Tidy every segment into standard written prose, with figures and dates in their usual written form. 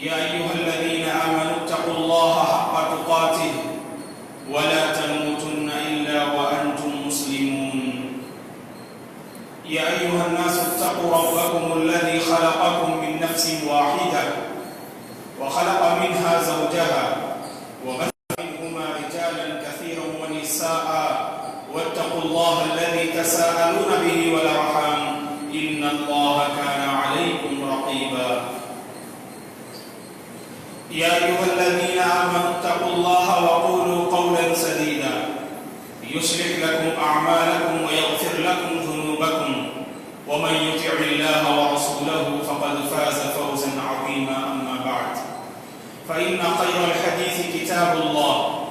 يا أيها الذين آمنوا اتقوا الله حق تقاته ولا تموتن إلا وأنتم مسلمون. يا أيها الناس اتقوا ربكم الذي خلقكم من نفس واحدة وخلق منها زوجها وبث منهما رجالا كثيرا ونساء واتقوا الله الذي تساءلون به والأرحام إن الله كان عليكم رقيبا. يا أيها الذين آمنوا اتقوا الله وقولوا قولا سديدا يصلح لكم أعمالكم ويغفر لكم ذنوبكم ومن يطع الله ورسوله فقد فاز فوزا عظيما. أما بعد فإن خير الحديث كتاب الله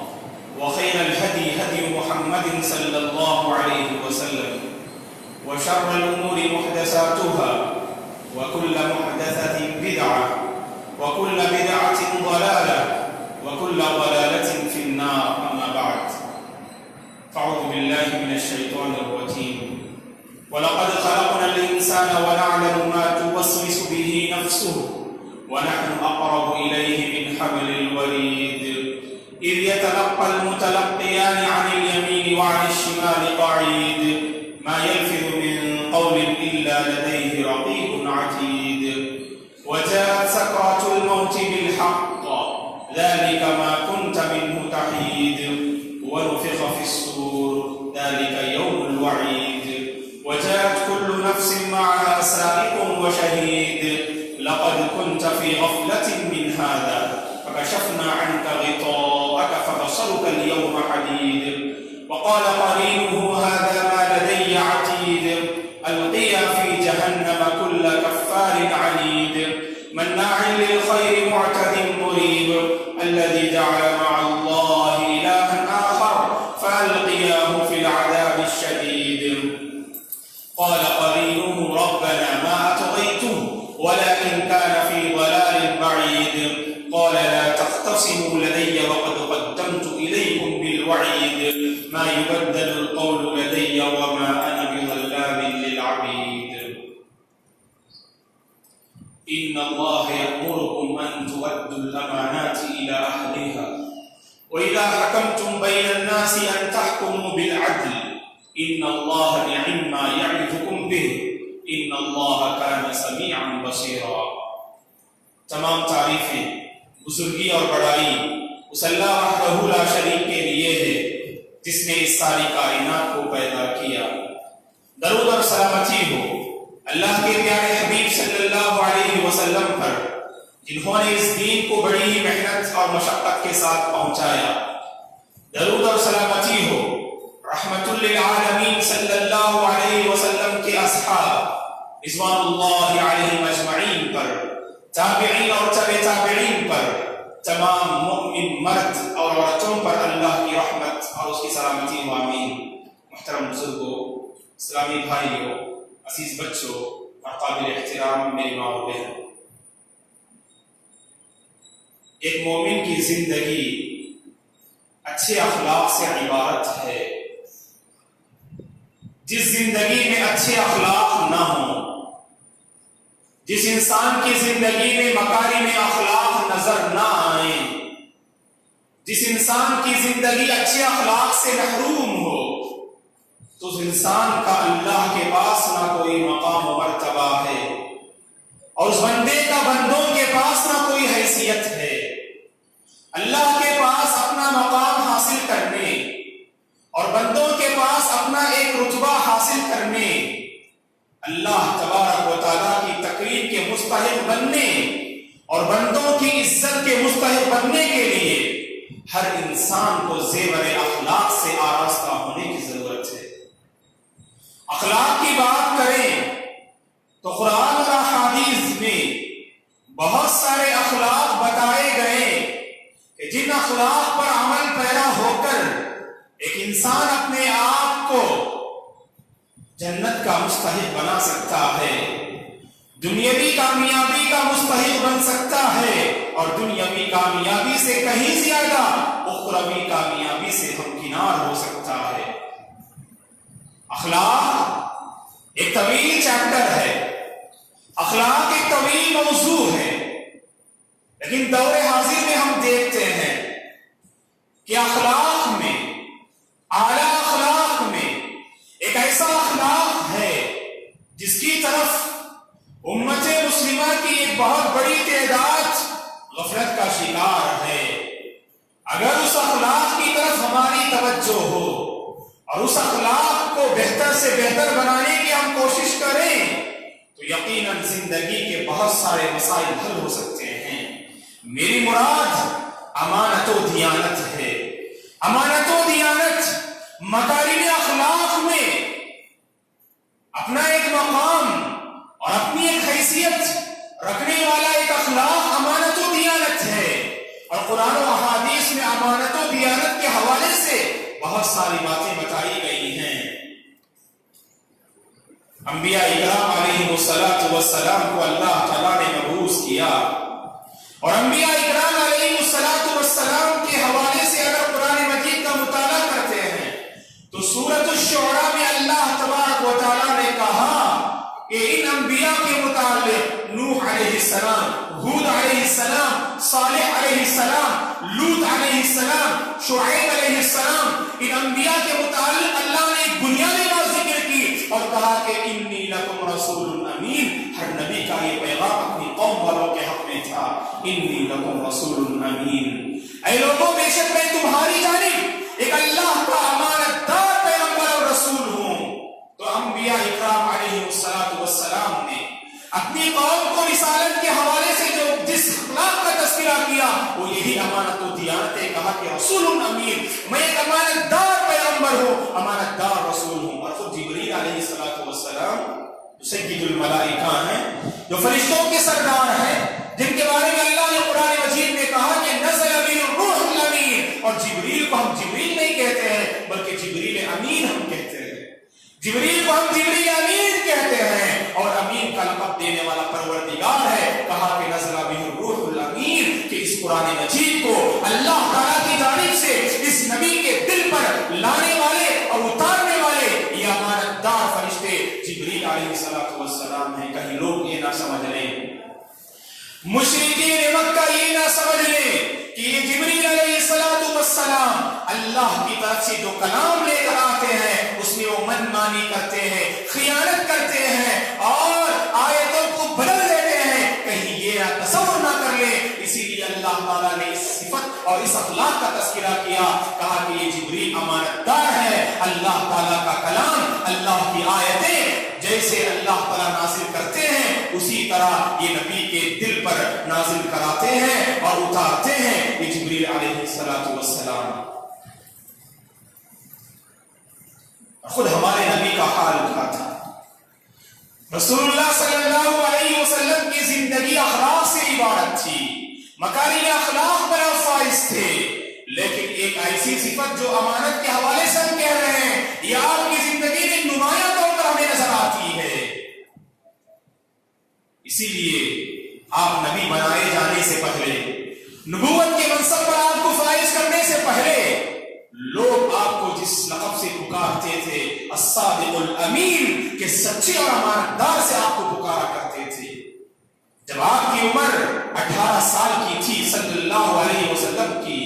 وخير الهدي هدي محمد صلى الله عليه وسلم وشر الأمور محدثاتها وكل محدثة بدعة وكل بدعة ضلالة وكل ضلالة في النار. أما بعد فأعوذ بالله من الشيطان الرجيم. ولقد خلقنا الإنسان ونعلم ما توسوس به نفسه ونحن أقرب إليه من حبل الوريد إذ يتلقى المتلقيان عن اليمين وعن الشمال قعيد ما يلفظ من قول إلا لديه رقيب عتيد وجاءت سكرة الموت بالحق ذلك ما كنت منه تحيد ونفخ في الصور ذلك يوم الوعيد وجاءت كل نفس معها سائق وشهيد لقد كنت في غفلة من هذا فكشفنا عنك غطاءك فبصرك اليوم حديد وقال قرينه هذا ما لدي عتيد ألقيا في جهنم كل كفار عنيد مناع للخير معتد مريب الذي جعل مع الله إلها آخر فألقياه في العذاب الشديد قال قرينه ربنا ما أطغيته ولكن كان في ضلال بعيد قال لا تختصموا لدي وقد قدمت إليكم بالوعيد ما يبدل القول لدي وما أنا بظلام للعبيد إن الله يأمركم أن تؤدوا الأمانات إلى أهلها وإذا حكمتم بين الناس أن تحكموا بالعدل إن الله نعم ما يعظكم به إن الله كان سميعا بصيرا. تمام تعریفیں بزرگی اور بڑائی اس اللہ وحدہ لا شریک کے لیے ہے جس نے اس ساری کائنات کو پیدا کیا. درود اور سلامتی ہو اللہ کے پیارے حبیب صلی اللہ علیہ وسلم پر جنہوں نے اس دین کو بڑی ہی محنت اور مشقت کے ساتھ پہنچایا. درود اور سلامتی ہو رحمت للعالمین صلی اللہ علیہ وسلم کے اصحاب رضوان اللہ علیہم اجمعین پر، تابعین اور تبع تابعین پر، تمام مؤمن مرد اور عورتوں پر اللہ کی رحمت اور اس کی سلامتی و آمین. محترم بزرگوں، اسلامی بھائیوں، عزیز بچوں اور قابل احترام میری ماں و بہن، ایک مومن کی زندگی اچھے اخلاق سے عبارت ہے. جس زندگی میں اچھے اخلاق نہ ہوں، جس انسان کی زندگی میں مکارم اخلاق نظر نہ آئیں، جس انسان کی زندگی اچھے اخلاق سے محروم ہو، تو اس انسان کا اللہ کے پاس نہ کوئی مقام و مرتبہ ہے اور اس بندے کا بندوں کے پاس نہ کوئی حیثیت ہے. اللہ کے پاس اپنا مقام حاصل کرنے اور بندوں کے پاس اپنا ایک رتبہ حاصل کرنے، اللہ تبارک و تعالیٰ کی تقریب کے مستحق بننے اور بندوں کی عزت کے مستحق بننے کے لیے ہر انسان کو زیور اخلاق سے آراستہ ہونے کی ضرورت ہے. اخلاق کی بات کریں تو قرآن اور احادیث میں بہت سارے اخلاق بتائے گئے کہ جن اخلاق پر عمل پیرا ہو کر ایک انسان اپنے آپ کو جنت کا مستحق بنا سکتا ہے، دنیاوی کامیابی کا مستحق بن سکتا ہے اور دنیاوی کامیابی سے کہیں زیادہ اخروی کامیابی سے ہمکنار ہو سکتا ہے. اخلاق ایک طویل چیپٹر ہے، اخلاق ایک طویل موضوع ہے، لیکن دور حاضر میں ہم دیکھتے ہیں کہ اخلاق میں، اعلیٰ اخلاق میں ایک ایسا اخلاق ہے جس کی طرف امت مسلمہ کی ایک بہت بڑی تعداد غفلت کا شکار ہے۔ اگر اس اخلاق کی طرف ہماری توجہ ہو اور اس اخلاق کو بہتر سے بہتر بنانے کی ہم کوشش کریں تو یقیناً زندگی کے بہت سارے مسائل حل ہو سکتے ہیں۔ میری مراد امانت و دیانت ہے۔ امانت و دیانت مکارم اخلاق میں اپنا ایک مقام اور اپنی ایک حیثیت رکھنے والا ایک اخلاق امانت و دیانت ہے، اور قرآن و احادیث میں امانت و دیانت کے حوالے سے بہت ساری باتیں بتائی گئی ہیں۔ انبیاء اکرام علیہ السلام کو اللہ تعالیٰ نے مبعوث کیا، اور انبیاء اکرام علیہ السلام کے حوالے سے اگر قرآن مجید کا مطالعہ کرتے ہیں تو سورۃ الشعراء میں اللہ تبارک و تعالیٰ نے کہا کہ ان انبیاء کے متعلق نوح علیہ السلام، ہود علیہ السلام، صالح علیہ السلام، لوط علیہ السلام، شعیب علیہ السلام، ان انبیاء کے متعلق اللہ نے ایک بنیادی بات ذکر کی اور کہا کہ انی لکم رسول امین۔ ہر نبی کا یہ پیغام اپنی قوم والوں کے حق میں تھا، انی لکم رسول امین، اے لوگوں بے شک میں تمہاری جانب ایک اللہ کا امانت دار پیغمبر اور رسول ہوں۔ تو انبیاء اکرام علیہ السلام نے اپنی قوم کو رسالت کے حوالے سے جو جس اخلاق کا تذکرہ کیا وہ یہی امانت و دیانت ہے۔ کہا کہ رسول امین، میں ایک امانت دار پیغمبر ہوں، امانت دار رسول ہوں۔ اور خود جبریل علیہ السلام جو سید الملائکہ ہیں، جو فرشتوں کے سردار ہیں، جن کے بارے میں اللہ نے قرآن مجید میں کہا کہ نزل به الروح الامین، اور جبریل کو ہم جبریل نہیں کہتے ہیں بلکہ جبریل امین ہم کہتے ہیں، جبریل کو ہم جبریل امین کہتے ہیں، اور امین کا لقب دینے والا پروردگار ہے۔ کہا کہ نزل به الروح الامین، کہ اس قرآن مجید کو اللہ تعالیٰ کی جانب سے اس نبی کے دل پر لانے والے اور اتارنے والے یہ امانت دار فرشتے جبریل علیہ السلام ہیں۔ کہیں لوگ یہ نہ سمجھ لیں، مشرکین مکہ یہ نہ سمجھ لیں کہ یہ جبریل علیہ السلام اللہ کی طرف سے جو کلام لے کر آتے ہیں اس میں وہ من مانی کرتے ہیں، خیانت کرتے ہیں اور آیتوں کو بدل دیتے ہیں، کہیں یہ تصور نہ کر لیں۔ اسی لیے اللہ تعالیٰ نے اس صفت اور اس اخلاق کا تذکرہ کیا، کہا کہ یہ جبریل امانت دار ہے، اللہ تعالیٰ کا کلام، اللہ کی آیتیں جیسے اللہ تعالیٰ نازل کرتے ہیں اسی طرح یہ نبی کے دل پر نازل کراتے ہیں اور اتارتے ہیں۔ یہ جبریل علیہ السلام خود ہمارے نبی کا حال کیا تھا؟ رسول اللہ صلی اللہ علیہ وسلم کی زندگی اخلاق سے عبارت تھی، مکارم اخلاق پر فائز تھے، لیکن ایک ایسی صفت جو امانت کے حوالے سے ہم کہہ رہے ہیں یہ آپ کی زندگی میں نمایاں طور پر ہمیں نظر آتی ہے۔ اسی لیے آپ نبی بنائے جانے سے پہلے، نبوت کے منصب پر آپ کو فائز کرنے سے پہلے لوگ آپ کو جس لقب سے پکارتے تھے الصادق الامین، کہ سچے اور امانت دار سے آپ کو پکارا کرتے تھے۔ جب آپ کی عمر 18 سال کی تھی صلی اللہ علیہ وسلم کی،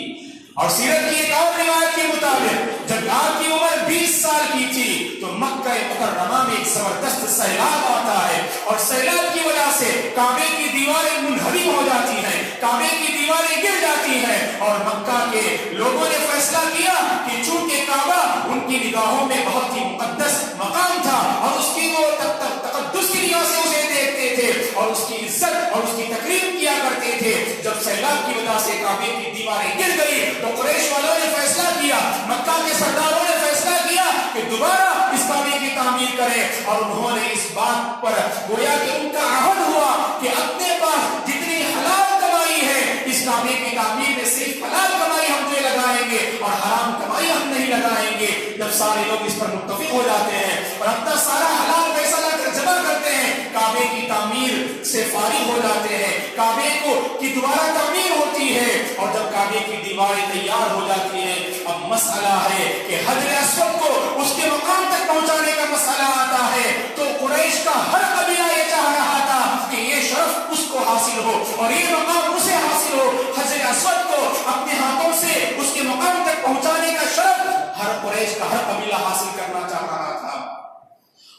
اور سیرت کی ایک اور روایت کے مطابق جب آپ کی عمر 20 سال کی تھی تو مکہ مکرمہ میں ایک زبردست سیلاب آتا ہے، اور سیلاب کی وجہ سے کعبے کی دیواریں منہدم ہو جاتی ہیں، کعبے کی دیواریں گر جاتی ہیں، اور مکہ کے لوگوں نے فیصلہ کیا کہ چونکہ کعبہ ان کی نگاہوں میں بہت ہی مقدس مقام تھا اور اس کی وہ تقدس کی نگاہ سے اسے دیکھتے تھے اور اس کی عزت اور اس کی تقریب کیا کرتے تھے، جب سیلاب کی وجہ سے کعبے کی دیواریں گر گئی تو قریش والوں نے فیصلہ کیا، مکہ کے سرداروں نے فیصلہ کیا کہ دوبارہ اس کعبے کی تعمیر کریں، اور انہوں نے اس بات پر گویا کہ ان کا عہد ہوا کہ اپنے پاس جتنی حلال کمائی ہے اس کعبے کی تعمیر میں صرف حلال کمائی ہم جو لگائیں گے اور حرام کمائی ہم نہیں لگائیں گے۔ جب سارے لوگ اس پر متفق ہو جاتے ہیں اور اپنا سارا حلال پیسہ لا کر جمع کرتے ہیں، کعبے کی تعمیر سے فارغ ہو جاتے ہیں، کعبے کو کی دوبارہ تعمیر ہوتی ہے، اور جب کعبے کی دیواریں تیار ہو جاتی ہیں اب مسئلہ ہے کہ حجر اسود کو اس کے مقام تک پہنچانے کا مسئلہ آتا ہے، تو قریش کا ہر قبیلہ یہ چاہ رہا تھا کہ یہ شرف اس کو حاصل ہو اور یہ مقام اسے حاصل ہو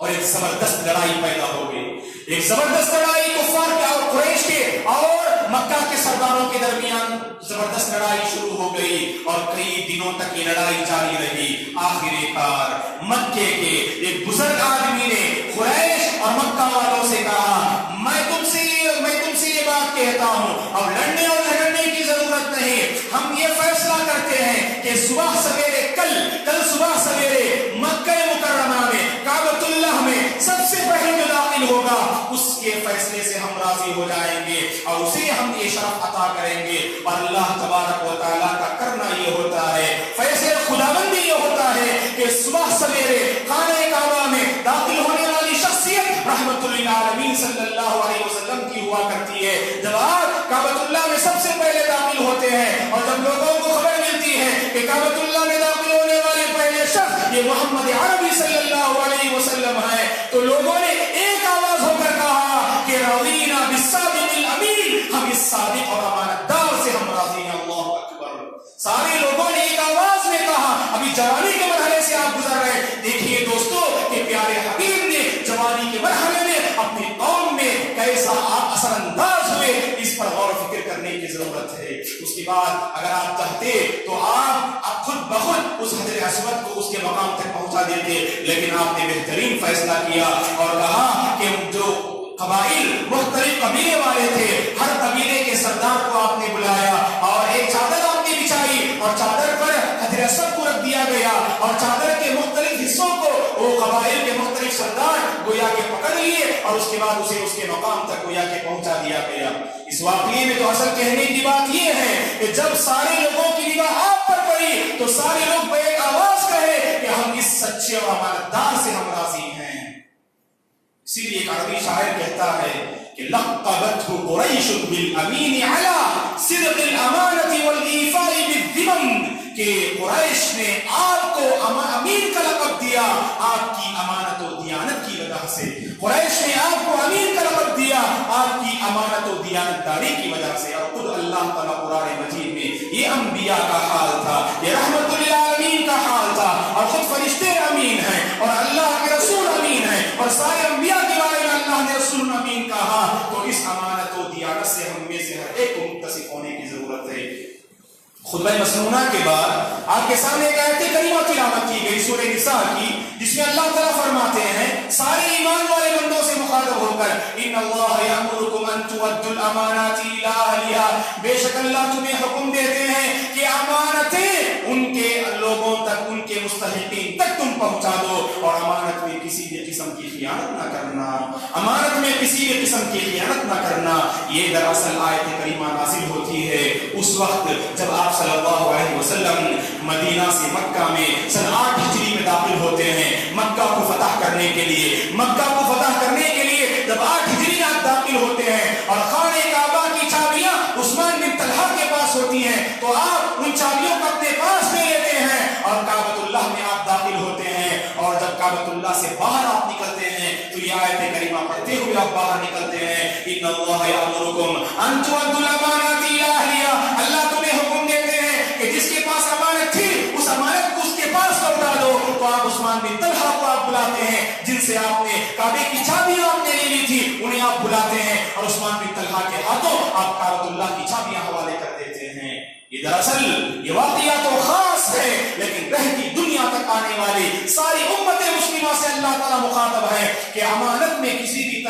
اور ایک زبردست لڑائی پیدا ہو گئی. ایک زبردست لڑائی کفار کے اور قریش کے اور مکہ کے سرداروں کے درمیان زبردست لڑائی شروع ہو گئی اور کئی دنوں تک یہ لڑائی جاری رہی. آخر کار مکے کے ایک بزرگ آدمی نے قریش اور مکہ والوں سے کہا میں تم سے یہ بات کہتا ہوں اب لڑنے اور جھگڑنے کی ضرورت نہیں. ہم یہ فیصلہ کرتے ہیں کہ صبح سویرے کل صبح سویرے مکہ مکرمہ میں کعبۃ اللہ میں سب سے پہلے جو داخل ہوگا اس کے فیصلے سے ہم راضی ہو جائیں گے اور اسے ہم یہ شرف عطا کریں گے. اور اللہ تبارک و تعالیٰ کا کرنا یہ ہوتا ہے, فیصلے خداوندی یہ ہوتا ہے کہ صبح سویرے خانہ کعبہ میں داخل ہونے والی شخصیت رحمت للعالمین صلی اللہ علیہ وسلم کی ہوا کرتی ہے. جب آپ کعبۃ اللہ میں سب سے پہلے داخل ہوتے ہیں اور جب لوگوں کو خبر ملتی ہے کہ کعبۃ اللہ میں داخل ہونے والے پہلے شخص یہ محمد عربی صلی اللہ علیہ وسلم ہے تو لوگوں نے ایک آواز ہو کر کہا کہ رضینا بالصادق الامین, ہم اس صادق اور امانت دار سے ہم راضی ہیں. اللہ اکبر. سارے لوگوں نے ایک آواز میں کہا. ابھی جوانی کے مرحلے سے آپ گزر رہے ہیں. دیکھیے دوستو کہ پیارے حبیب نے جوانی کے مرحلے میں اپنی قوم میں کیسا اثر انداز ہوئے, اس پر غور و فکر کرنے کی ضرورت ہے. اس کے بعد اگر آپ چاہتے تو آپ خود بخود اس حجر اسود کو اس کے مقام تک پہنچا دیتے, لیکن آپ نے بہترین فیصلہ کیا اور کہا کہ جو قبائل مختلف قبیلے والے تھے ہر قبیلے کے سردار کو آپ نے بلایا اور ایک چادر آپ نے بچھائی اور چادر پر حجر اسود کو رکھ دیا گیا اور چادر کے مختلف حصوں کو وہ قبائل کے مختلف سردار گویا کے پکڑ لیے اور اس کے بعد اسے اس کے مقام تک گویا کے پہنچا دیا گیا. اس واقعے میں تو اصل کہنے کی بات یہ ہے کہ جب سارے لوگوں کی نگاہ آپ پر پڑی تو سارے لوگ بے ایک آواز کہے کہ ہم اس سچے اور امانتدار سے ہم راضی ہیں. اسی لیے ایک عربی شاعر کہتا ہے کہ لقبته قریش بالامین علی صدق الامانۃ والایفاء بالذمم, کہ قریش نے آپ کو امین کا لقب دیا آپ کی امانت و دیانت کی وجہ سے. قریش نے آپ کو امین کا لقب دیا آپ کی امانت و دیانت داری کی وجہ سے. اور خود اللہ تعالیٰ قرآن مجید میں یہ انبیاء کا حال تھا, یہ رحمت للعالمین کا حال تھا, اور خود فرشتے امین ہیں اور اللہ کے رسول امین ہیں اور سارے انبیاء کے بارے میں اللہ نے رسول امین کہا. تو اس امانت و دیانت سے ہم میں سے ہر ایک کو متصف ہونے کی ضرورت ہے. خطبہ مسنونہ کے بعد آپ کے سامنے ایک آیت کریمہ تلاوت کی گئی سورہ نساء کی, جس میں اللہ تعالیٰ فرماتے ہیں سارے ایمان والے بندوں سے مخاطب ہو کر ان اللہ یامرکم ان تؤدوا الامانات الی اہلها, بے شک اللہ تمہیں حکم دیتے ہیں کہ امانتیں ان کے لوگوں تک, ان کے مستحقین تک تم پہنچا دو, اور امانت میں کسی بھی قسم کی خیانت نہ کرنا, امانت میں کسی بھی قسم کی خیانت نہ کرنا. یہ دراصل آیت کریمہ نازل ہوتی ہے اس وقت جب آپ صلی اللہ علیہ وسلم مدینہ سے مکہ میں سن 8 ہجری میں داخل ہوتے ہیں مکہ کو فتح کرنے کے لیے. مکہ کو فتح کرنے کے لیے جب 8 ہجری میں آپ داخل ہوتے ہیں اور خانہ کعبہ کی چابیاں عثمان بن طلحہ کے پاس ہوتی ہیں تو آپ ان چابیوں کو اپنے پاس لے لیتے ہیں اور کعبۃ اللہ میں آپ داخل ہوتے ہیں. اور جب کعبۃ اللہ سے باہر آپ نکلتے ہیں تو یہ آیت کریمہ پڑھتے ہوئے آپ باہر نکلتے ہیں ان اللہ یامرکم ان تؤدوا الامانات الی اہلها, اللہ تمہیں حکم دیتے ہیں کہ جس کے پاس امانت تھی اس امانت کو اس کے پاس لوٹا دو. تو آپ عثمان بن طلحہ کو آپ بلاتے ہیں جن سے آپ نے کعبے کی چابیاں آپ نے لے لی تھی, انہیں آپ بلاتے ہیں اور عثمان بن طلحہ کے ہاتھوں آپ کعبۃ اللہ کی چابیاں حوالے کر دیتے ہیں. یہ دراصل یہ واقعہ تو خاص ہے لیکن رہتی دنیا تک آنے والی ساری امت مسلمہ سے اللہ تعالیٰ مخاطب ہے کہ امانت میں کسی بھی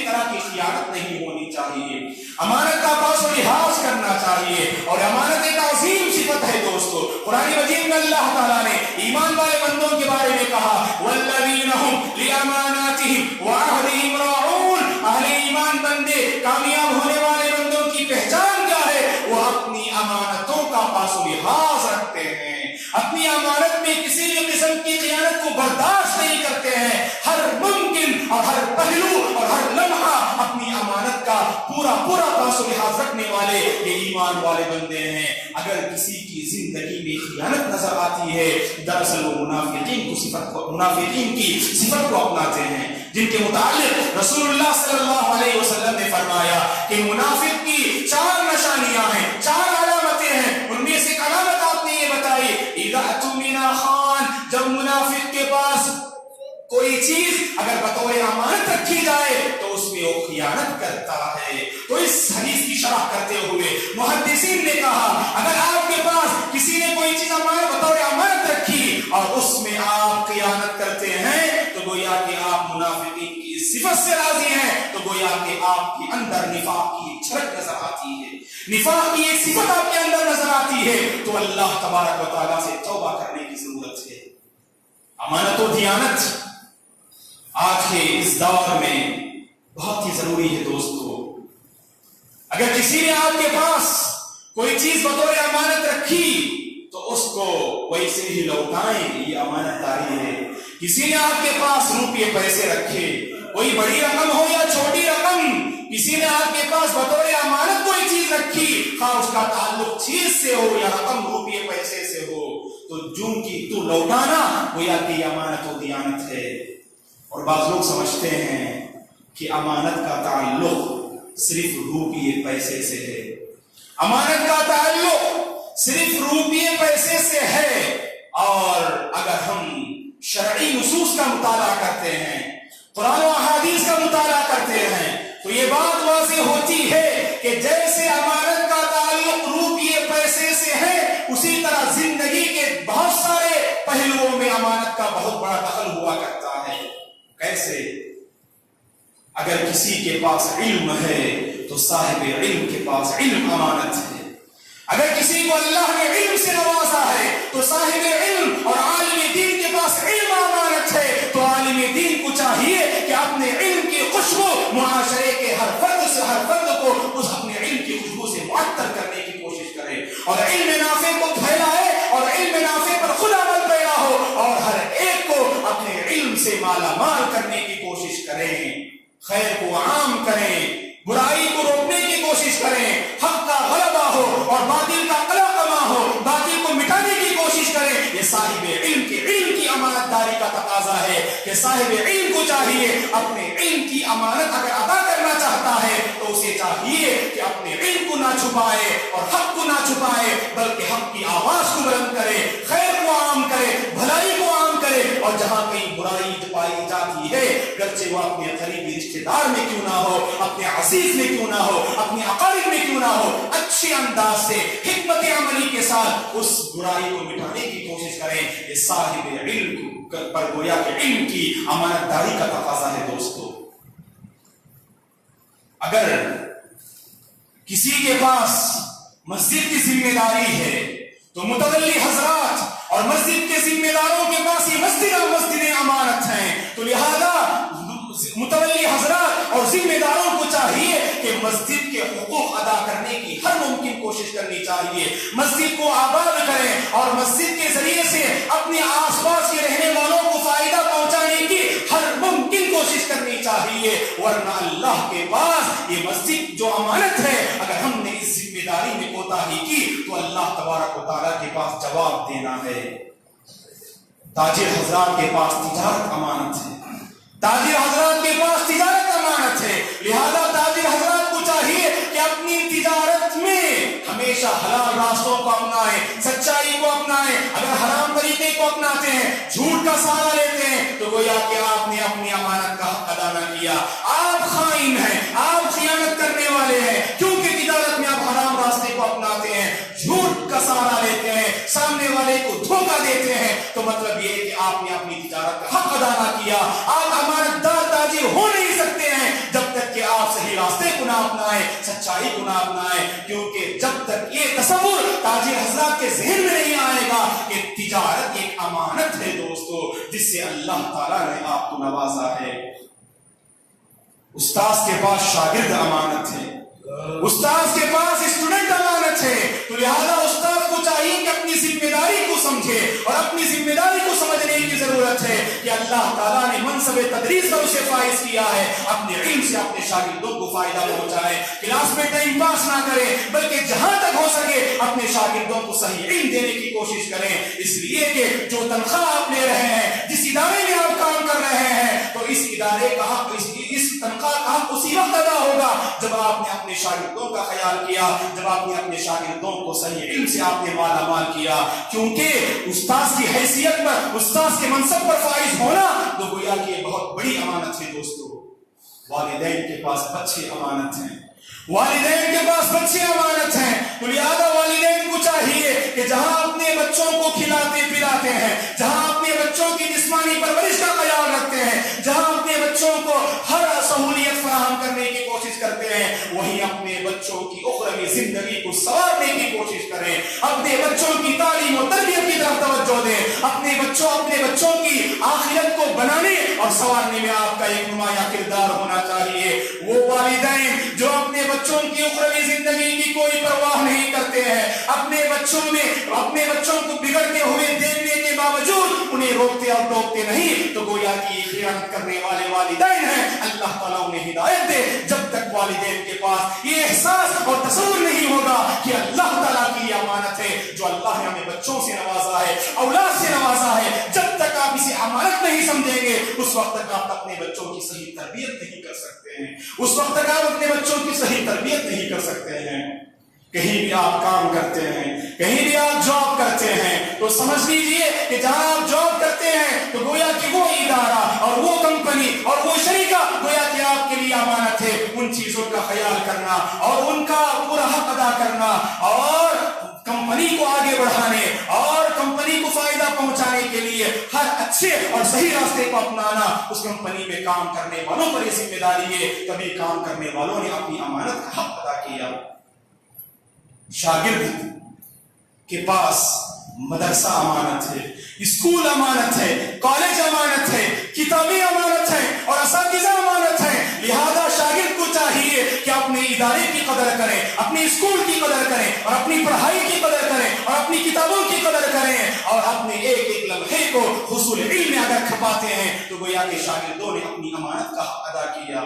طرح کی خیانت نہیں ہونی چاہیے, امانت کا پاس و لحاظ کرنا چاہیے. اور امانت ایک عظیم صفت ہے دوستو. قرآن مجید میں اللہ تعالیٰ نے ایمان والے بندوں کے بارے میں کہا والذین هم لاماناتهم وعهدهم راعون, اہل ایمان بندے کامیاب ہونے والے بندوں کی پہچان کیا ہے؟ وہ اپنی امانتوں کا پاس و لحاظ رکھتے ہیں, اپنی امانت میں کسی بھی قسم کی خیانت کو برداشت نہیں کرتے ہیں, ہر ممکن اور ہر پہلو اور ہر لمحہ اپنی امانت کا پورا پاس و لحاظ رکھنے والے یہ ایمان والے بندے ہیں. اگر کسی کی زندگی میں خیانت نظر آتی ہے دراصل وہ منافقین کی صفت کو اپناتے ہیں, جن کے متعلق رسول اللہ صلی اللہ علیہ وسلم نے فرمایا کہ منافق کی 4 نشانیاں ہیں, 4 علامتیں ہیں. ان میں سے ایک علامت آپ نے یہ بتائی اذا اؤتمن خان, جب منافق کے پاس کوئی چیز اگر رکھی جائے تو اس میں وہ خیانت کرتا ہے۔ تو اس حدیث کی شرح کرتے ہوئے محدثین نے کہا اگر آپ کے پاس کسی نے کوئی چیز بطور امانت رکھی اور اس میں آپ خیانت کرتے ہیں تو گویا کہ آپ منافقین کی صفت سے راضی ہیں، تو گویا کہ آپ کے اندر نفاق کی ایک جھلک نظر آتی ہے، نفاق کی ایک صفت آپ کے اندر نظر آتی ہے۔ تو اللہ تبارک و تعالیٰ سے توبہ کرنے کی ضرورت ہے۔ امانت و دیانت آج کے اس دور میں بہت ہی ضروری ہے دوستو۔ اگر کسی نے آپ کے پاس کوئی چیز بطور امانت رکھی تو اس کو ویسے ہی لوٹائیں، یہ امانت داری ہے۔ کسی نے آپ کے پاس روپے پیسے رکھے، کوئی بڑی رقم ہو یا چھوٹی رقم، کسی نے آپ کے پاس بطور امانت کوئی چیز رکھی، خواہ اس کا تعلق چیز سے ہو یا رقم روپے پیسے سے ہو، تو جوں کی تو لوٹانا گویا کہ امانت و دیانت ہے۔ اور بعض لوگ سمجھتے ہیں کہ امانت کا تعلق صرف روپے پیسے سے ہے، امانت کا تعلق صرف روپے پیسے سے ہے۔ اور اگر ہم شرعی نصوص کا مطالعہ کرتے ہیں، قرآن و احادیث کا مطالعہ کرتے ہیں، تو یہ بات واضح ہوتی ہے کہ جیسے امانت کا تعلق روپے پیسے سے ہے، اسی طرح زندگی کے بہت سارے پہلوؤں میں امانت کا بہت بڑا دخل ہوا کرتا ہے۔ کیسے؟ اگر کسی کے پاس علم ہے تو صاحب علم کے پاس علم امانت ہے۔ اگر کسی کو اللہ نے علم سے نوازا ہے تو صاحب علم اور عالم دین کے پاس علم امانت ہے۔ تو عالم دین کو چاہیے کہ اپنے علم کی خوشبو معاشرے کے ہر فرد کو اس اپنے علم کی خوشبو سے معطر کرنے کی کوشش کرے، اور علم نافع کو پھیلائے، اور علم نافع پر خود عمل پیدا ہو، اور ہر ایک کو اپنے علم سے مالا مال کرنے کی کوشش کریں، خیر کو عام کریں، برائی کو روکنے کی کوشش کریں، حق کا غلبہ ہو اور باطل کا قلع کما ہو، باطل کو مٹانے کی کوشش کریں۔ یہ صاحب علم کی امانت داری کا تقاضا ہے کہ صاحب علم کو چاہیے اپنے علم کی امانت اگر ادا کرنا چاہتا ہے تو اسے چاہیے کہ اپنے علم کو نہ چھپائے اور حق کو نہ چھپائے، بلکہ حق کی آواز کو بلند کرے، خیر کو عام کرے، بھلائی کو عام کرے، اور جہاں کہیں برائی پائی جاتی ہے گرچہ وہ اپنے قریبی رشتے دار میں کیوں نہ ہو، اپنے عزیز میں کیوں نہ ہو، اپنے اقارب میں کیوں نہ ہو، اچھے انداز سے حکمت عملی کے ساتھ اس برائی کو مٹانے کی کوشش کریں۔ یہ صاحب علم پر گویا کہ علم کی امانت داری کا تقاضا ہے دوستو۔ اگر کسی کے پاس مسجد کی ذمہ داری ہے تو متولی حضرات اور مسجد کے ذمہ داروں کے پاس یہ مسجد امانت ہیں، تو لہذا متولی حضرات اور ذمہ داروں کو چاہیے کہ مسجد کے حقوق ادا کرنے کی ہر ممکن کوشش کرنی چاہیے، مسجد کو آباد کریں اور مسجد کے ذریعے سے اپنے آس پاس کے رہنے والوں کو فائدہ پہنچانے کی ہر ممکن کوشش کرنی چاہیے، ورنہ اللہ کے پاس یہ مسجد جو امانت ہے اگر ہم نے اس ذمہ داری میں کوتاہی کی تو اللہ تبارک و تعالیٰ کے پاس جواب دینا ہے۔ تاجر حضرات کے پاس تجارت امانت ہے، تاجر حضرات کے پاس تجارت امانت ہے، لہذا تاجر حضرات کو چاہیے کہ اپنی تجارت میں ہمیشہ حلال راستوں کو اپنائیں، سچائی کو اپنائیں۔ اگر حرام طریقے کو اپناتے ہیں، جھوٹ کا سہارا لیتے ہیں، تو گویا کہ آپ نے اپنی امانت کا حق ادا نہ کیا، آپ خائن ہیں، آپ خیانت کرنے والے ہیں، کیونکہ تجارت میں آپ حرام راستے کو اپناتے ہیں، جھوٹ کا سہارا لیتے ہیں، سامنے والے کو دھوکہ دیتے ہیں، تو مطلب یہ ہے کہ آپ نے اپنی تجارت کا حق ادا نہ کیا۔ آپ امانت دار تاجر ہو نہیں سکتے ہیں جب تک کہ آپ صحیح راستے کو نہ اپنائیں، سچائی کو نہ اپنائیں، کیونکہ جب تک یہ تصور تاجر حضرات کے ذہن میں نہیں آئے گا کہ تجارت ایک امانت ہے دوستو جس سے اللہ تعالیٰ نے آپ کو نوازا ہے۔ استاذ کے پاس شاگرد امانت ہے، استاذ کے پاس اسٹوڈنٹ امانت ہے، تو لہذا استاذ کو چاہیے کہ اپنی ذمہ داری کو سمجھے، اور اپنی ذمہ داری کو سمجھنے کی ضرورت ہے کہ اللہ تعالیٰ نے منصب تدریس پر اسے فائز کیا ہے، اپنے علم سے اپنے شاگردوں کو فائدہ پہنچائے، کلاس میں ٹائم پاس نہ کرے، بلکہ جہاں تک ہو سکے اپنے شاگردوں کو صحیح علم دینے کی کوشش کریں، اس لیے کہ جو تنخواہ آپ لے رہے ہیں، جس ادارے میں آپ کام کر رہے ہیں، تو اس ادارے کا حق، اس تنخواہ کا حق اسی وقت ادا ہوگا جب آپ نے اپنے شاگردوں کا خیال کیا، جب آپ نے اپنے شاگردوں کو صحیح علم سے آپ نے مالا مال کیا، کیونکہ استاذ کی حیثیت پر، استاذ کے منصب پر فائز ہونا تو گویا کہ یہ بہت بڑی امانت ہے دوستو۔ والدین کے پاس بچے امانت ہیں، والدین کے پاس بچے امانت ہیں، تو لہذا والدین کو چاہیے کہ جہاں اپنے بچوں کو کھلاتے پلاتے ہیں، جہاں اپنے بچوں کی جسمانی پرورش کا خیال رکھتے ہیں، جہاں اپنے بچوں کو ہر سہولیت فراہم کرنے کی کوشش کرتے ہیں، وہیں اپنے بچوں کی اخروی زندگی کو سنوارنے کی کوشش کریں، اپنے بچوں کی تعلیم و تربیت کی طرف توجہ دیں، اپنے بچوں کی آخرت کو بنانے اور سنوارنے میں آپ کا ایک نمایاں کردار ہونا چاہیے۔ وہ والدین جو اپنے بچوں کی اخروی زندگی کی کوئی پرواہ نہیں کرتے ہیں، اپنے بچوں کو بگڑتے ہوئے دیکھنے کے باوجود انہیں روکتے اور ٹوکتے نہیں، تو گویا کہ خیانت کرنے والے والدین ہیں۔ اللہ تعالیٰ انہیں ہدایت دے۔ جب تک والدین کے پاس یہ احساس اور تصور نہیں ہوگا کہ اللہ تعالیٰ کی یہ امانت ہے جو اللہ نے ہمیں بچوں سے نوازا ہے، اولاد سے نوازا ہے، جب تک آپ اسے امانت نہیں سمجھیں گے اس وقت تک آپ اپنے بچوں کی صحیح تربیت نہیں کر سکتے ہیں، اس وقت تک آپ اپنے بچوں کی صحیح تربیت نہیں کر سکتے ہیں۔ کہیں بھی آپ کام کرتے ہیں، کہیں بھی آپ جاب کرتے ہیں، تو سمجھ لیجئے کہ جہاں آپ جاب کرتے ہیں تو گویا کہ وہ ادارہ اور وہ کمپنی اور وہ شریکہ گویا کہ آپ کے لیے امانت ہے۔ ان چیزوں کا خیال کرنا اور ان کا پورا حق ادا کرنا اور کمپنی کو آگے بڑھانے اور کمپنی کو فائدہ پہنچانے کے لیے ہر اچھے اور صحیح راستے کو اپنانا اس کمپنی میں کام کرنے والوں پر یہ ذمہ داری ہے۔ تبھی کام کرنے والوں نے اپنی امانت کا حق ادا کیا۔ شاگرد کے پاس مدرسہ امانت ہے، اسکول امانت ہے، کالج امانت ہے، کتابیں امانت ہیں اور اساتذہ امانت ہیں۔ لہذا شاگرد کو چاہیے کہ اپنے ادارے کی قدر کریں، اپنے اسکول کی قدر کریں اور اپنی پڑھائی کی قدر کریں اور اپنی کتابوں کی قدر کریں اور اپنے ایک ایک لمحے کو حصول علم میں اگر کھپاتے ہیں تو گویا کہ شاگردوں نے اپنی امانت کا حق ادا کیا۔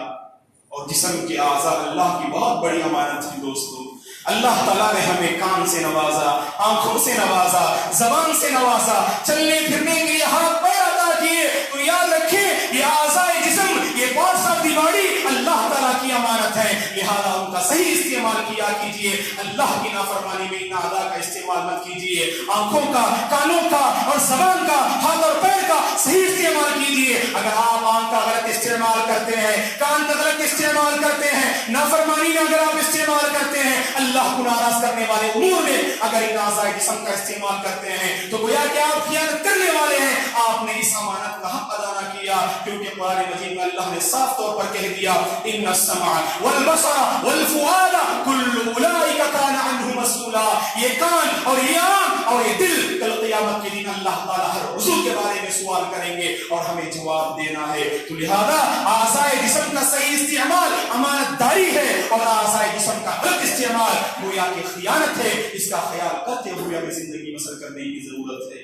اور جسم کے اعضاء اللہ کی بہت بڑی امانت ہے دوستو۔ اللہ تعالیٰ نے ہمیں کان سے نوازا، آنکھوں سے نوازا، زبان سے نوازا، چلنے پھرنے کے لیے ہاتھ پیر عطا کیے، تو یاد رکھیں یہ اعضاء جسم، یہ پارٹس آف دی باڈی اللہ تعالیٰ کی امانت ہے، لہذا ان کا صحیح استعمال کیا کیجئے۔ اللہ کی نافرمانی میں ان اعضاء کا استعمال مت کیجئے۔ آنکھوں کا، کانوں کا اور زبان کا، ہاتھ اور پیر کا صحیح استعمال کیجئے۔ اگر آپ آنکھ کا غلط استعمال کرتے ہیں، کان کا غلط استعمال کرتے ہیں، نافرمانی میں اگر آپ استعمال کرتے ہیں، اللہ کو ناراض کرنے والے امور میں اگر ان اعضاء جسم کا استعمال کرتے ہیں تو گویا کہ آپ خیانت کرنے والے ہیں۔ آپ نے اس امانت کا حق ادا نہ کیا، کیونکہ قرآن مجید میں اللہ نے صاف طور پر کہہ دیا ان السمع والبصر والفؤاد كل اولئک کان عنہ مسئولا۔ یہ کان اور یہ آنکھ اور یہ دل کل قیامت کے دن اللہ تعالیٰ ہر عضو کے بارے میں سوال کریں گے اور ہمیں جواب دینا ہے۔ تو لہذا اعضاء جسم کا صحیح استعمال امانت داری ہے اور اعضاء جسم کا غلط استعمال گویا کہ خیانت ہے۔ اس کا خیال کرتے ہوئے ہمیں زندگی بسر کرنے کی ضرورت ہے۔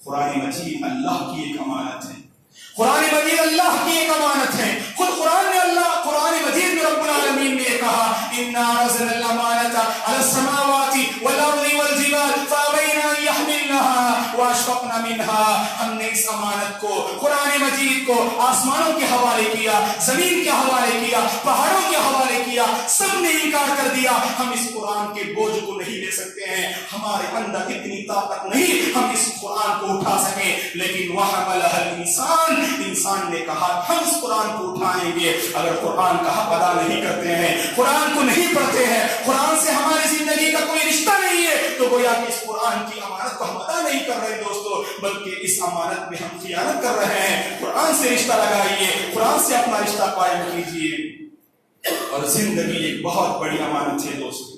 قرآن مجید اللہ کی ایک امانت ہے، قرآن مجید اللہ کی ایک امانت ہے۔ خود قرآن مجید میں رب العالمین نے کہا اِنَّا عَرَضْنَا الْأَمَانَةَ عَلَى السَّمَاوَاتِ وَالْأَرْضِ وَالْجِبَالِ فَأَبَيْنَ أَن يَحْمِلْنَهَا وَأَشْفَقْنَ مِنْهَا۔ ہم نے اس امانت کو، قرآن مجید کو آسمانوں کے حوالے کیا، زمین کے حوالے کیا، پہاڑوں کے حوالے کیا، سب نے انکار کر دیا۔ ہم اس قرآن کے بوجھ کو نہیں لے سکتے ہیں، ہمارے اندر اتنی طاقت نہیں ہم اس قرآن کو اٹھا سکیں، لیکن وَحَمَلَهَا الْإِنسَانُ، انسان نے کہا ہم اس قرآن کو اٹھائیں گے۔ اگر قرآن کا حق ادا نہیں کرتے ہیں، قرآن کو نہیں پڑھتے ہیں، قرآن سے ہماری زندگی کا کوئی رشتہ نہیں ہے، تو گویا کہ اس قرآن کی امانت کو ہم ادا نہیں کر رہے دوستو، بلکہ اس امانت میں ہم خیانت کر رہے ہیں۔ قرآن سے رشتہ لگائیے، قرآن سے اپنا رشتہ قائم کیجیے۔ اور زندگی ایک بہت بڑی امانت ہے دوستو،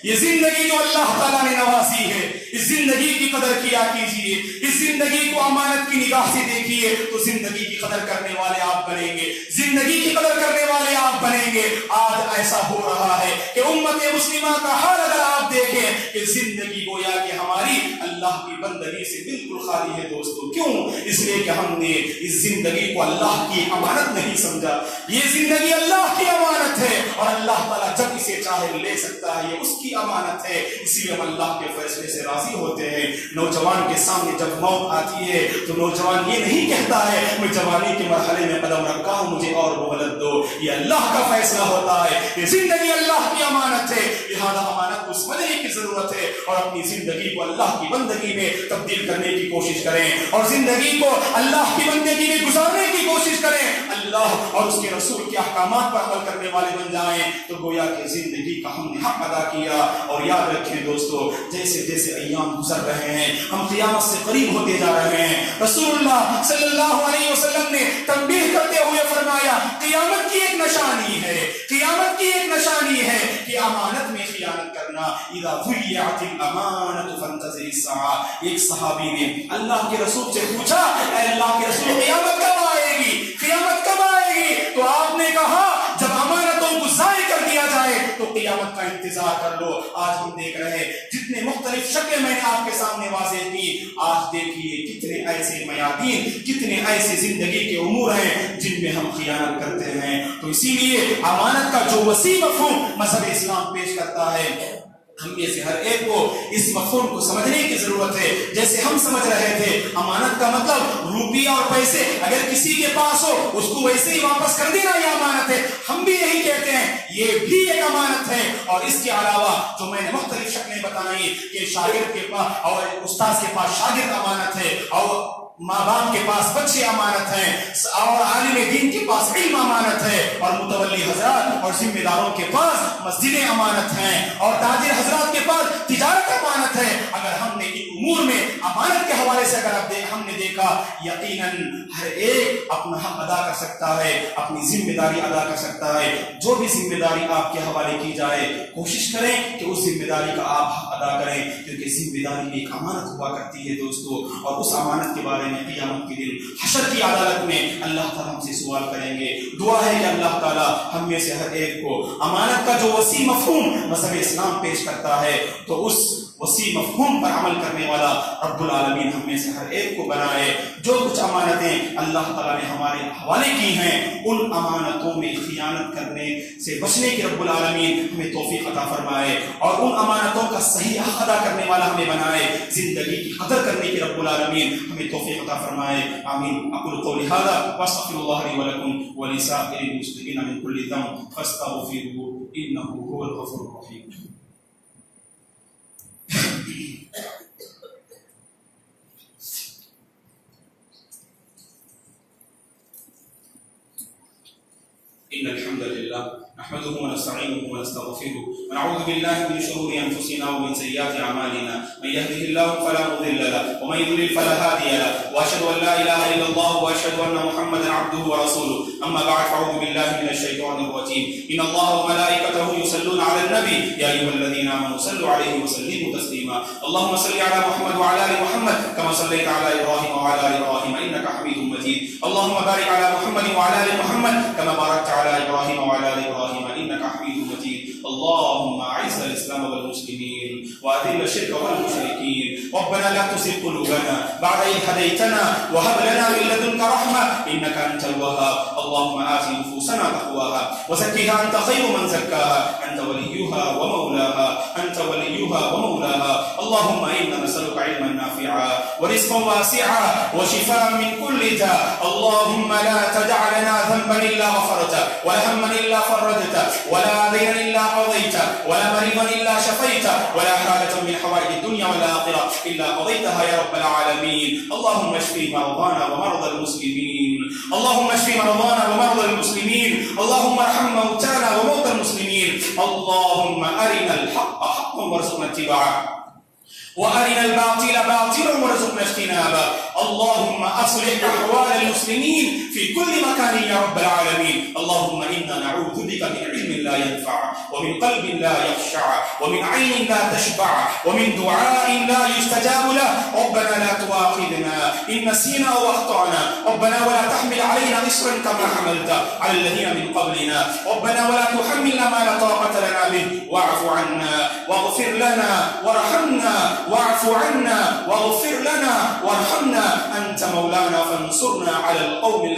یہ زندگی جو اللہ تعالیٰ نے نوازی ہے، اس زندگی کی قدر کیا کیجئے، اس زندگی کو امانت کی نگاہ سے دیکھیے تو زندگی کی قدر کرنے والے آپ بنیں گے، زندگی کی قدر کرنے والے آپ بنیں گے۔ آج ایسا ہو رہا ہے کہ امت مسلمہ کا حال اگر آپ دیکھیں کہ زندگی گویا کہ ہماری اللہ کی بندگی سے بالکل خالی ہے دوستو۔ کیوں؟ اس لیے کہ ہم نے اس زندگی کو اللہ کی امانت نہیں سمجھا۔ یہ زندگی اللہ کی امانت ہے اور اللہ تعالیٰ جب اسے چاہے لے سکتا ہے، یہ اس کی امانت ہے، اسی لیے ہم اللہ کے فیصلے سے راضی ہوتے ہیں۔ نوجوان کے سامنے جب موت آتی ہے تو نوجوان یہ نہیں کہتا ہے میں جوانی کے مرحلے میں قدم رکھا ہوں مجھے اور مہلت دو، یہ اللہ کا فیصلہ ہوتا ہے۔ یہ زندگی اللہ کی امانت ہے، لہذا امانت کو سمجھنے کی ضرورت ہے اور اپنی زندگی کو اللہ کی بندگی میں تبدیل کرنے کی کوشش کریں اور زندگی کو اللہ کی بندگی میں گزارنے کی کوشش کریں۔ اللہ اور اس کے رسول کے احکامات پر عمل کرنے والے بن جائیں تو گویا کہ زندگی کا ہم نے حق ادا کیا. اور یاد رکھیں دوستو, جیسے جیسے ایام گزر رہے ہیں ہم قیامت سے قریب ہوتے جا رہے ہیں. رسول اللہ صلی اللہ علیہ وسلم نے تنبیہ کرتے ہوئے فرمایا قیامت کی ایک نشانی ہے, قیامت کی ایک نشانی ہے کہ امانت میں خیانت کرنا. اذا ضیعت الامانۃ فانتظر الساعہ. ایک صحابی نے اللہ کے رسول سے پوچھا, اے اللہ کے رسول قیامت کب آئے گی, قیامت کب آئے گی؟ تو آپ نے کہا جب امانتوں کو ضائع کر دیا جائے تو قیامت کا انتظار کر لو. آج ہم دیکھ رہے ہیں جتنے مختلف شکلیں میں نے آپ کے سامنے واضح کی, آج دیکھیے کتنے ایسے میادین, کتنے ایسے زندگی کے امور ہیں جن میں ہم خیانت کرتے ہیں. تو اسی لیے امانت کا جو وسیع مفہوم مذہب اسلام پیش کرتا ہے, ہم میں سے ہر ایک کو اس مفہوم کو سمجھنے کی ضرورت ہے. جیسے ہم سمجھ رہے تھے امانت کا مطلب روپیہ اور پیسے اگر کسی کے پاس ہو اس کو ویسے ہی واپس کر دینا یہ امانت ہے, ہم بھی یہی کہتے ہیں یہ بھی ایک امانت ہے. اور اس کے علاوہ جو میں نے مختلف شکلیں بتائی کہ شاگرد کے پاس اور استاد کے پاس شاگرد امانت ہے, اور ماں باپ کے پاس بچے امانت ہیں, اور عالم دین کے پاس علم امانت ہے, اور متولی حضرات اور ذمہ داروں کے پاس مسجدیں امانت ہیں, اور تاجر حضرات کے پاس تجارت امانت ہے. اگر ہم نے ان امور میں امانت کے حوالے سے اگر ہم نے دیکھا, یقیناً ہر ایک اپنا حق ادا کر سکتا ہے, اپنی ذمہ داری ادا کر سکتا ہے. جو بھی ذمہ داری آپ کے حوالے کی جائے کوشش کریں کہ اس ذمہ داری کا آپ حق ادا کریں, کیونکہ ذمہ داری ایک امانت ہوا کرتی ہے دوستو. اور اس امانت کے بارے میں قیامت کے دن حشر کی عدالت میں اللہ تعالیٰ ہم سے سوال کریں گے. دعا ہے کہ اللہ تعالیٰ ہم میں سے ہر ایک کو امانت کا جو وسیع مفہوم مذہب اسلام پیش کرتا ہے تو اس وسیع مفہوم پر عمل کرنے والا رب العالمین ہم میں سے ہر ایک کو بنائے. جو کچھ امانتیں اللہ تعالیٰ نے ہمارے حوالے کی ہیں ان امانتوں میں خیانت کرنے سے بچنے کی رب العالمین ہمیں توفیق عطا فرمائے, اور ان امانتوں کا صحیح حق ادا کرنے والا ہمیں بنائے. زندگی کی قدر کرنے کی رب العالمین ہمیں توفیق عطا فرمائے. آمین. اقول قولی ھذا واستغفر اللہ لی ولکم ولسائر المسلمین من کل ذنب فاستغفروه انه هو الغفور الرحیم. إن الحمد لله نحمده ونستعينه ونستغفره ونعوذ بالله من شرور أنفسنا ومن سيئات أعمالنا. من يهده الله فلا مضل له ومن يضلل فلا هادي له, وأشهد أن لا إله إلا الله وأشهد أن محمدا عبده ورسوله. أما بعد فأعوذ بالله من الشيطان الرجيم. إن الله وملائكته يصلون على النبي يا أيها الذين آمنوا صلوا عليه وسلموا تسليما. اللهم صل على محمد وعلى آل محمد كما صليت على إبراهيم وعلى آل إبراهيم إنك حميد مجيد. اللهم بارك على محمد وعلى آل محمد كما باركت على إبراهيم وعلى آل إبراهيم إنك حميد مجيد. اللهم أعز الإسلام والمسلمين وأذل الشرك والمشركين. ربنا لا تزغ قلوبنا بعد إذ هديتنا وهب لنا من لدنك رحمة إنك أنت الوهاب. اللهم آت نفوسنا تقواها وزكها أنت خير من زكاها أنت وليها ومولاها أنت وليها ومولاها. اللهم إنا نسألك علما نافعا ورزقا واسعا وشفاء من كل داء. اللهم لا تدع لنا ذنبا إلا غفرته ولا هما إلا فرجته ولا دينا إلا قضيته ولا مريضا إلا شفيته ولا حالة من حوائج الدنيا والآخرة إلا قضيتها يا رب العالمين. اللهم اشف مرضانا ومرضى المسلمين. اللهم اشف مرضانا ومرضى المسلمين. اللهم ارحم موتانا وموتى المسلمين. اللهم أرنا الحق حقا وارزقنا اتباعه وأرنا الباطل باطلا وارزقنا اجتنابه. اللهم أصلح أحوال المسلمين في كل مكان يا رب العالمين. اللهم إنا نعوذ بك من علم لا ينفع ومن قلب لا يخشع ومن عين لا تشبع ومن دعاء لا يستجاب له. ربنا لا تؤاخذنا إن نسينا أو أخطأنا. ربنا ولا تحمل علينا إصرا كما حملت على الذين من قبلنا. ربنا ولا تحملنا ما لا طاقة لنا به. واعف عنا واغفر لنا وارحمنا. واعف عنا واغفر لنا وارحمنا. أنت مولانا فانصرنا على القوم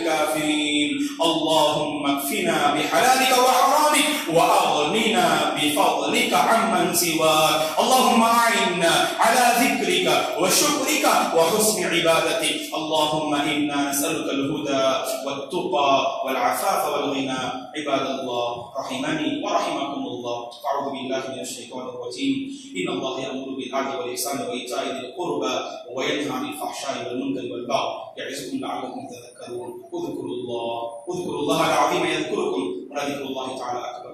اللهم اكفنا بحلالك وحرامك وأغننا بفضلك وفضلك عمن سواك. اللهم أعنا على ذكرك وشكرك وحسن عبادتك. اللهم إنا نسألك الهدى والتقى والعفاف والغنى. عباد الله رحمني ورحمكم الله. أعوذ بالله من الشيطان الرجيم. إن الله يأمر بالعدل والإحسان وإيتاء ذي القربى وينهى عن الفحشاء والمنكر والبغي يعظكم لعلكم تذكرون. اذكروا الله العظيم يذكركم ولذكر الله تعالى أكبر.